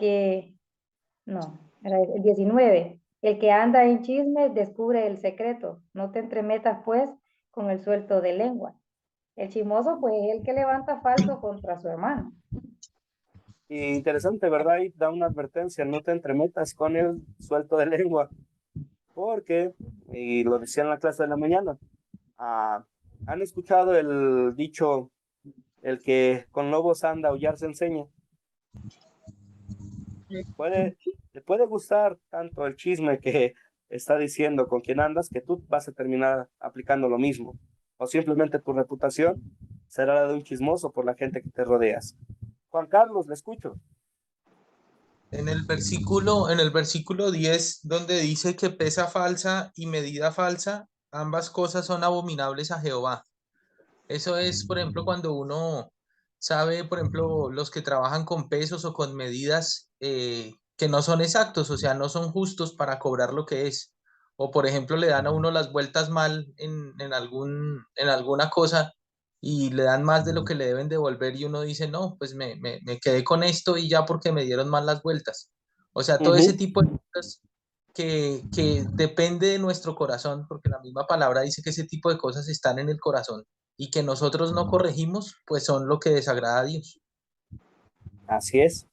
el 19, el que anda en chisme descubre el secreto. No te entremetas, pues, con el suelto de lengua. El chismoso, pues, es el que levanta falso contra su hermano. Y interesante, ¿verdad? Ahí da una advertencia, no te entremetas con el suelto de lengua, porque, y lo decía en la clase de la mañana, ¿han escuchado el dicho, el que con lobos anda, aullar se enseña? Te puede gustar tanto el chisme que está diciendo con quien andas, que tú vas a terminar aplicando lo mismo, o simplemente tu reputación será la de un chismoso por la gente que te rodeas. Juan Carlos, le escucho. En el versículo 10, donde dice que pesa falsa y medida falsa, ambas cosas son abominables a Jehová. Eso es, por ejemplo, cuando uno sabe, por ejemplo, los que trabajan con pesos o con medidas que no son exactos, o sea, no son justos para cobrar lo que es. O, por ejemplo, le dan a uno las vueltas mal en alguna cosa y le dan más de lo que le deben devolver y uno dice, no, pues me quedé con esto y ya porque me dieron mal las vueltas. O sea, todo ese tipo de cosas que depende de nuestro corazón, porque la misma palabra dice que ese tipo de cosas están en el corazón y que nosotros no corregimos, pues son lo que desagrada a Dios. Así es.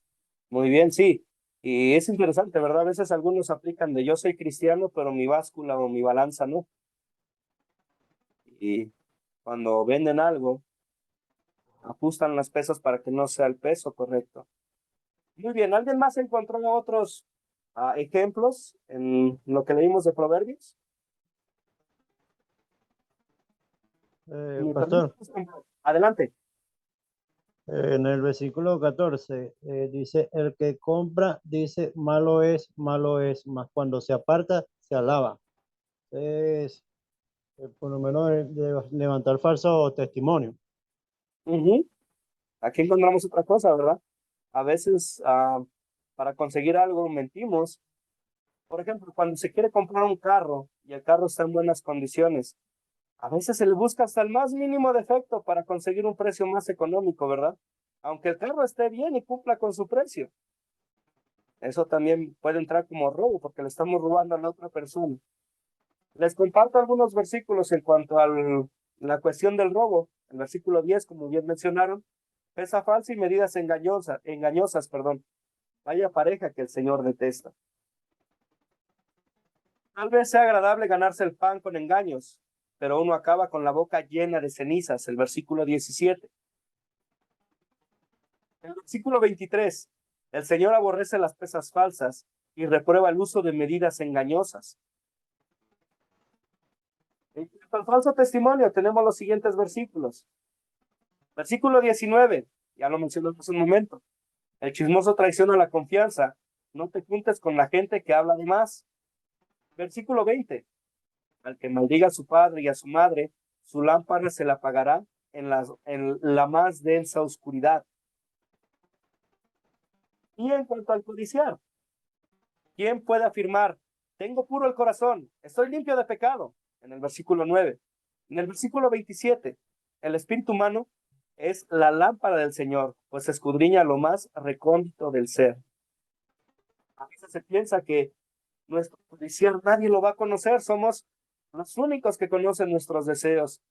Muy bien, sí. Y es interesante, ¿verdad? A veces algunos aplican de yo soy cristiano, pero mi báscula o mi balanza no. Y cuando venden algo, ajustan las pesas para que no sea el peso correcto. Muy bien, ¿alguien más encontró otros ejemplos en lo que leímos de Proverbios? Pastor, Adelante. en el versículo 14 dice, el que compra dice, malo es, mas cuando se aparta, se alaba. Es por lo menos de levantar falso testimonio. Aquí encontramos otra cosa, ¿verdad? A veces para conseguir algo mentimos. Por ejemplo, cuando se quiere comprar un carro y el carro está en buenas condiciones, a veces se le busca hasta el más mínimo defecto para conseguir un precio más económico, ¿verdad? Aunque el carro esté bien y cumpla con su precio. Eso también puede entrar como robo porque le estamos robando a la otra persona. Les comparto algunos versículos en cuanto a la cuestión del robo. El versículo 10, como bien mencionaron, pesa falsa y medidas engañosas, perdón. Vaya pareja que el Señor detesta. Tal vez sea agradable ganarse el pan con engaños, pero uno acaba con la boca llena de cenizas, el versículo 17. El versículo 23, el Señor aborrece las pesas falsas y reprueba el uso de medidas engañosas. En cuanto al falso testimonio, tenemos los siguientes versículos. Versículo 19, ya lo mencionamos hace un momento. El chismoso traiciona la confianza. No te juntes con la gente que habla de más. Versículo 20. Al que maldiga a su padre y a su madre, su lámpara se la apagará en la más densa oscuridad. Y en cuanto al codiciar, ¿quién puede afirmar, tengo puro el corazón, estoy limpio de pecado? En el versículo 9. En el versículo 27, el espíritu humano es la lámpara del Señor, pues escudriña lo más recóndito del ser. A veces se piensa que nuestro codiciar nadie lo va a conocer, somos los únicos que conocen nuestros deseos,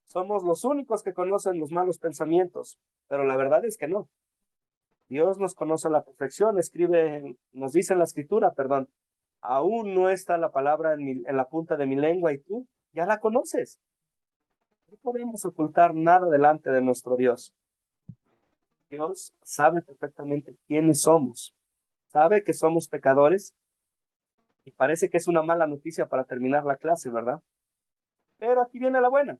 somos los únicos que conocen los malos pensamientos, pero la verdad es que no. Dios nos conoce a la perfección, nos dice en la escritura, perdón, aún no está la palabra en la punta de mi lengua y tú ya la conoces. No podemos ocultar nada delante de nuestro Dios. Dios sabe perfectamente quiénes somos. Sabe que somos pecadores. Y parece que es una mala noticia para terminar la clase, ¿verdad? Pero aquí viene la buena.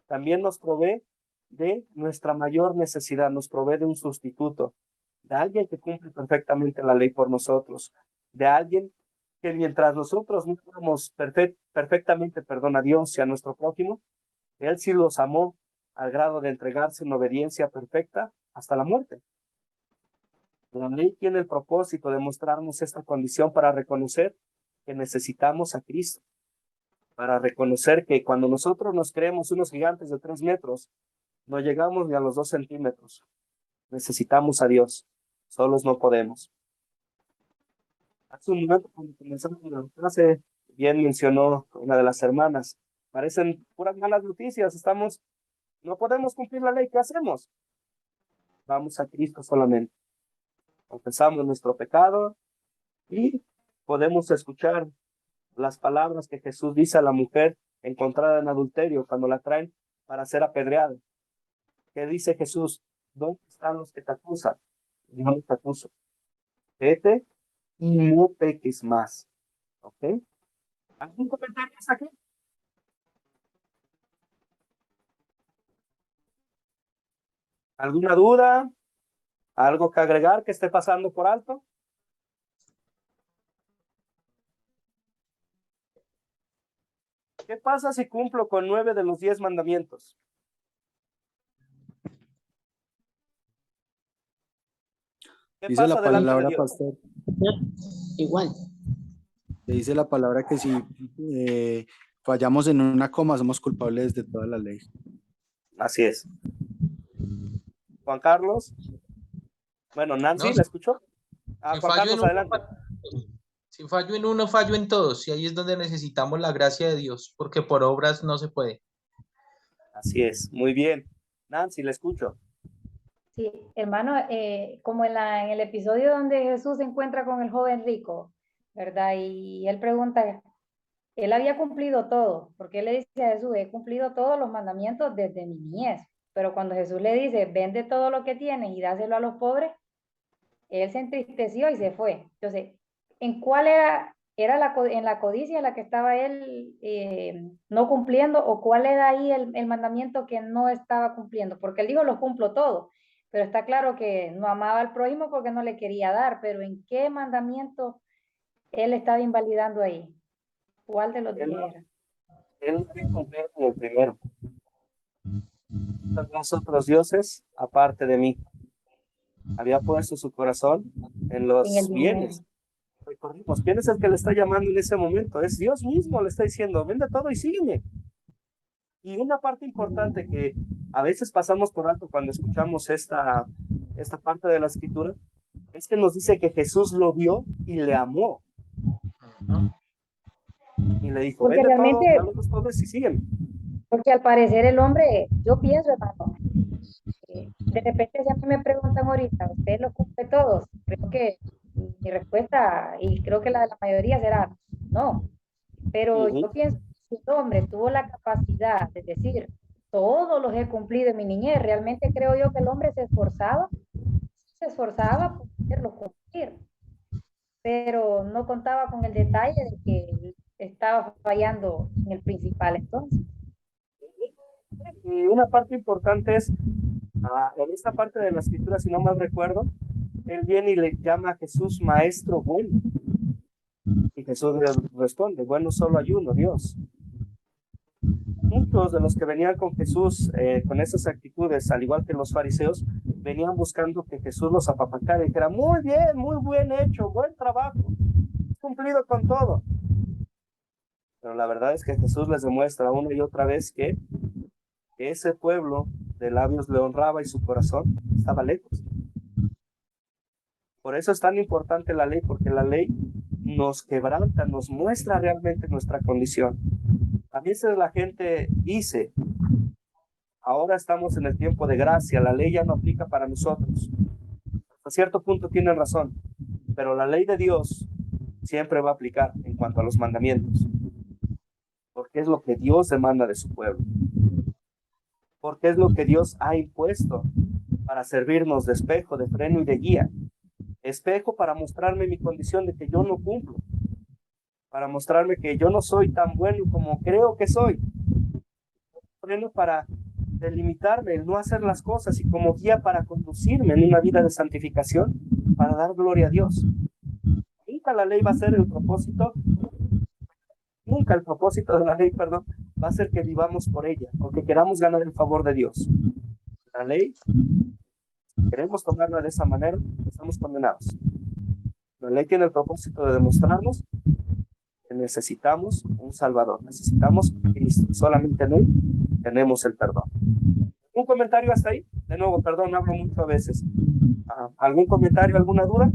También nos provee de nuestra mayor necesidad, nos provee de un sustituto, de alguien que cumple perfectamente la ley por nosotros, de alguien que mientras nosotros no podamos perfectamente a Dios y a nuestro prójimo, Él sí los amó al grado de entregarse en obediencia perfecta hasta la muerte. La ley tiene el propósito de mostrarnos esta condición para reconocer que necesitamos a Cristo, para reconocer que cuando nosotros nos creemos unos gigantes de 3 metros, no llegamos ni a los 2 centímetros. Necesitamos a Dios, solos no podemos. Hace un momento, cuando comenzamos la clase, bien mencionó una de las hermanas, parecen puras malas noticias, no podemos cumplir la ley, ¿qué hacemos? Vamos a Cristo solamente. Confesamos nuestro pecado y podemos escuchar las palabras que Jesús dice a la mujer encontrada en adulterio cuando la traen para ser apedreada. ¿Qué dice Jesús? ¿Dónde están los que te acusan? Yo no te acuso. Vete y no peques más. ¿Ok? ¿Algún comentario hasta aquí? ¿Alguna duda? ¿Algo que agregar que esté pasando por alto? ¿Qué pasa si cumplo con 9 de los 10 mandamientos? ¿Qué Dice pasa la delante de palabra, Dios? pastor, Igual. que dice la palabra que si fallamos en una coma, somos culpables de toda la ley. Así es. Juan Carlos. Bueno, Nancy, No, ¿la escuchó? si Juan fallo Carlos, en uno, adelante. si fallo en uno, fallo en todos. Y ahí es donde necesitamos la gracia de Dios, porque por obras no se puede. Así es, muy bien. Nancy, la escucho. Sí, hermano, como en el episodio donde Jesús se encuentra con el joven rico, ¿verdad? Y él pregunta, él había cumplido todo, porque él le dice a Jesús, he cumplido todos los mandamientos desde mi niñez. Pero cuando Jesús le dice, vende todo lo que tienes y dáselo a los pobres, él se entristeció y se fue. Entonces, ¿en cuál en la codicia la que estaba él no cumpliendo, o cuál era ahí el mandamiento que no estaba cumpliendo? Porque él dijo, los cumplo todo, pero está claro que no amaba al prójimo porque no le quería dar, pero ¿en qué mandamiento él estaba invalidando ahí? ¿Cuál de los 10 era? Él no cumplió con el primero. Los otros dioses, aparte de mí. Había puesto su corazón en En los el dinero. bienes. Recordemos, ¿quién es el que le está llamando en ese momento? Es Dios mismo, le está diciendo, vende todo y sígueme. Y una parte importante que a veces pasamos por alto cuando escuchamos esta parte de la escritura, es que nos dice que Jesús lo vio y le amó. Y le dijo, Porque vende realmente, todo, dale a los pobres y sígueme. porque al parecer el hombre, yo pienso, hermano, de repente si a mí me preguntan ahorita, ¿usted lo cumple todos? Creo que mi respuesta, y creo que la de la mayoría será no. Pero yo pienso que si el hombre tuvo la capacidad de decir, todos los he cumplido en mi niñez, realmente creo yo que el hombre se esforzaba por poderlo cumplir, pero no contaba con el detalle de que estaba fallando en el principal entonces. Y una parte importante es, en esta parte de la escritura, si no mal recuerdo, él viene y le llama a Jesús maestro bueno. Y Jesús le responde, bueno, solo hay uno, Dios. Muchos de los que venían con Jesús con esas actitudes, al igual que los fariseos, venían buscando que Jesús los apapachara y dijera, muy bien, muy buen hecho, buen trabajo, cumplido con todo. Pero la verdad es que Jesús les demuestra una y otra vez que ese pueblo de labios le honraba y su corazón estaba lejos. Por eso es tan importante la ley, porque la ley nos quebranta, nos muestra realmente nuestra condición. A veces la gente dice, ahora estamos en el tiempo de gracia, la ley ya no aplica para nosotros. A cierto punto tienen razón, pero la ley de Dios siempre va a aplicar en cuanto a los mandamientos, porque es lo que Dios demanda de su pueblo. porque es lo que Dios ha impuesto para servirnos de espejo, de freno y de guía. Espejo para mostrarme mi condición de que yo no cumplo, para mostrarme que yo no soy tan bueno como creo que soy. Freno para delimitarme, el no hacer las cosas, y como guía para conducirme en una vida de santificación, para dar gloria a Dios. Nunca la ley va a ser el propósito, nunca el propósito de la ley, perdón, va a ser que vivamos por ella, o que queramos ganar el favor de Dios. La ley, queremos tomarla de esa manera, estamos condenados. La ley tiene el propósito de demostrarnos que necesitamos un Salvador, necesitamos a Cristo, solamente en Él tenemos el perdón. ¿Un comentario hasta ahí? De nuevo, perdón, hablo mucho a veces. ¿Algún comentario, alguna duda?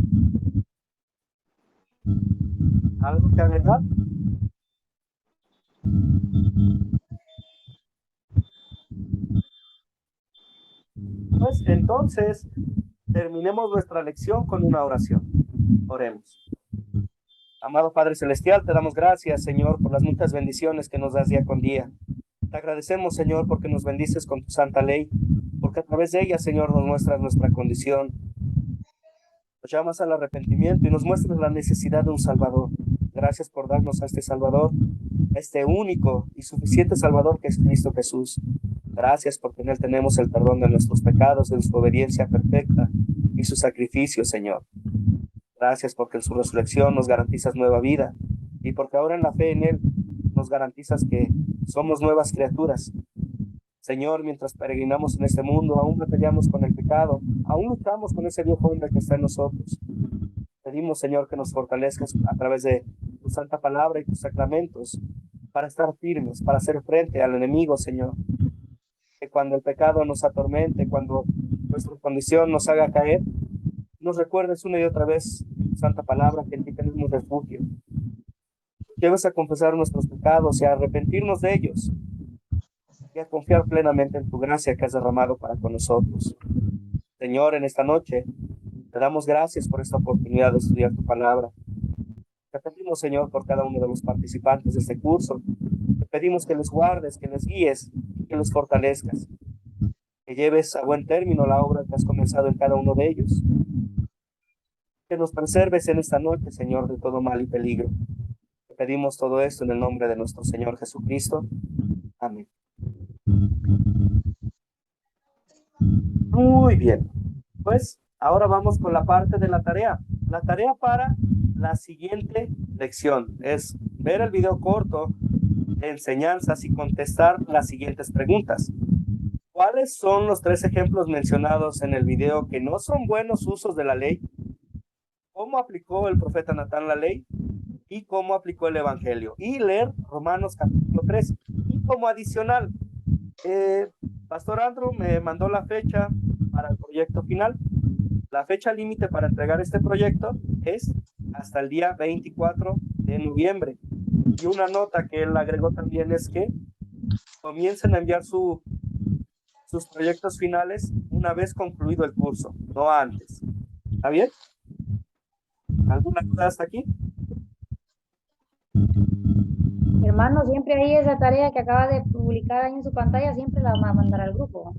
¿Algo que agregar? Pues entonces terminemos nuestra lección con una oración. Oremos. Amado Padre Celestial, te damos gracias, Señor, por las muchas bendiciones que nos das día con día. Te agradecemos, Señor, porque nos bendices con tu santa ley, porque a través de ella, Señor, nos muestras nuestra condición. Nos llamas al arrepentimiento y nos muestras la necesidad de un Salvador. Gracias por darnos a este Salvador, a este único y suficiente Salvador que es Cristo Jesús. Gracias porque en Él tenemos el perdón de nuestros pecados, de su obediencia perfecta y su sacrificio, Señor. Gracias porque en su resurrección nos garantizas nueva vida, y porque ahora en la fe en Él nos garantizas que somos nuevas criaturas. Señor, mientras peregrinamos en este mundo, aún batallamos con el pecado, aún luchamos con ese viejo hombre que está en nosotros. Pedimos, Señor, que nos fortalezcas a través de tu santa palabra y tus sacramentos para estar firmes, para hacer frente al enemigo, Señor. Que cuando el pecado nos atormente, cuando nuestra condición nos haga caer, nos recuerdes una y otra vez, santa palabra, que en ti tenemos refugio. Lleves a confesar nuestros pecados y a arrepentirnos de ellos, y a confiar plenamente en tu gracia que has derramado para con nosotros. Señor, en esta noche te damos gracias por esta oportunidad de estudiar tu palabra. Te pedimos, Señor, por cada uno de los participantes de este curso. Te pedimos que les guardes, que les guíes, que les fortalezcas, que lleves a buen término la obra que has comenzado en cada uno de ellos. Que nos preserves en esta noche, Señor, de todo mal y peligro. Te pedimos todo esto en el nombre de nuestro Señor Jesucristo. Amén. Muy bien. Pues ahora vamos con la parte de la tarea. La tarea para la siguiente lección es ver el video corto de enseñanzas y contestar las siguientes preguntas. ¿Cuáles son los 3 ejemplos mencionados en el video que no son buenos usos de la ley? ¿Cómo aplicó el profeta Natán la ley? ¿Y cómo aplicó el evangelio? Y leer Romanos capítulo 3. Y como adicional, Pastor Andrew me mandó la fecha para el proyecto final. La fecha límite para entregar este proyecto es hasta el día 24 de noviembre. Y una nota que él agregó también es que comiencen a enviar sus proyectos finales una vez concluido el curso, no antes. ¿Está bien? ¿Alguna duda hasta aquí? Hermano, siempre ahí esa tarea que acaba de publicar ahí en su pantalla, siempre la va a mandar al grupo.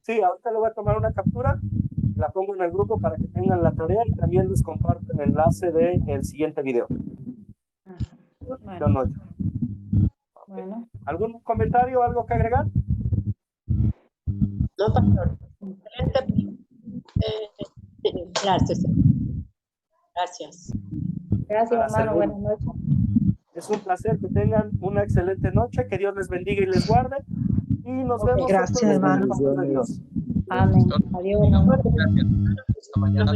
Sí, ahorita le voy a tomar una captura, la pongo en el grupo para que tengan la tarea y también les comparto el enlace del siguiente video. Bueno. Okay. Bueno. ¿Algún comentario o algo que agregar? No, pastor. Gracias. Gracias. Gracias, hermano. Buenas noches. Es un placer que tengan una excelente noche. Que Dios les bendiga y les guarde. Y nos vemos. Gracias, hermano. Amén. Adiós. Gracias. Hasta mañana.